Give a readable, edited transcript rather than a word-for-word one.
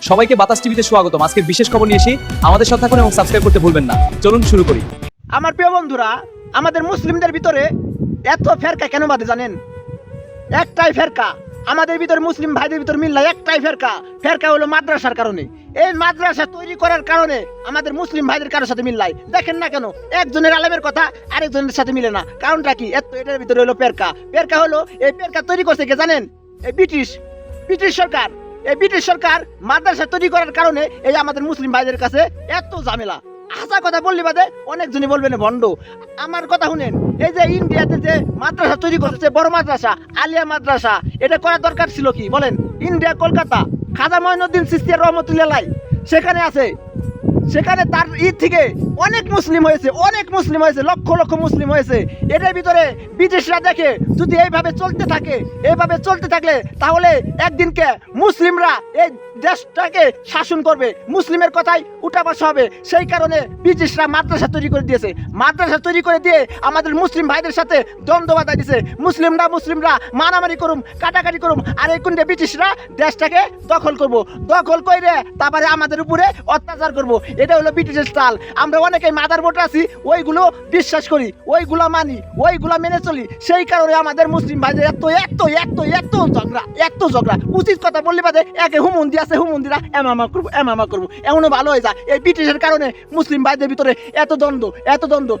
সবাইকে বাতাস টিভিতে স্বাগতম। আজকের বিশেষ খবর নিয়ে এসে আমাদের সাথে থাকুন এবং সাবস্ক্রাইব করতে ভুলবেন না। চলুন শুরু করি। আমার প্রিয় বন্ধুরা, আমাদের মুসলিমদের ভিতরে এত ফেরকা কেন বাদে জানেন? একটাই ফেরকা আমাদের ভিতরে, মুসলিম ভাইদের ভিতরে মিল্লা একটাই ফেরকা হলো মাদ্রাসার কারণে। এই মাদ্রাসা তৈরি করার কারণে আমাদের মুসলিম ভাইদের কারোর সাথে মিল্লাই। দেখেন না কেন একজনের আলেমের কথা আরেকজনের সাথে মিলে না, কারণটা কি? এটার ভিতরে হলো ফেরকা হলো। এই ফেরকা তৈরি করছে কে জানেন? এই ব্রিটিশ সরকার। এই ব্রিটিশ সরকার মাদ্রাসা তৈরি করার কারণে এই আমাদের মুসলিম ভাইদের কাছে এত ঝামেলা। হাসা কথা বললি বাদে অনেকজনই বলবেন ভণ্ড। আমার কথা শুনেন, এই যে ইন্ডিয়াতে যে মাদ্রাসা তৈরি করতেছে, বড় মাদ্রাসা, আলিয়া মাদ্রাসা, এটা করার দরকার ছিল কি বলেন? ইন্ডিয়া কলকাতা খাজা মঈনুদ্দিন চিশতি রহমতুল্লাহ সেখানে আছে। সেখানে তার থেকে অনেক মুসলিম হয়েছে, লক্ষ লক্ষ মুসলিম হয়েছে। এটার ভিতরে ব্রিটিশরা দেখে যদি এইভাবে চলতে থাকলে তাহলে একদিনকে মুসলিমরা এই দেশটাকে শাসন করবে, মুসলিমের কথাই উঠাবাসা হবে। সেই কারণে ব্রিটিশরা মাদ্রাসা তৈরি করে দিয়েছে। মাদ্রাসা তৈরি করে দিয়ে আমাদের মুসলিম ভাইদের সাথে দ্বন্দ্ব বাঁধাই দিয়েছে। মুসলিমরা মারামারি করুম, কাটাকাটি করুম, আর এই কোনটা ব্রিটিশরা দেশটাকে দখল করে তারপরে আমাদের উপরে অত্যাচার করব। এটা হলো ব্রিটিশের স্টাইল। আমরা অনেকেই মাদার ভোট আছি, ওইগুলো বিশ্বাস করি, ওইগুলো মানি, ওইগুলো মেনে চলি। সেই কারণে আমাদের মুসলিম ভাইদের এত ঝগড়া। উচিত কথা বললে বাদে একে হুমন্দি আছে, হুমন্দিরা এমামা করবো এমনও ভালো হয়ে যায়। এই ব্রিটিশের কারণে মুসলিম ভাইদের ভিতরে এত দ্বন্দ্ব।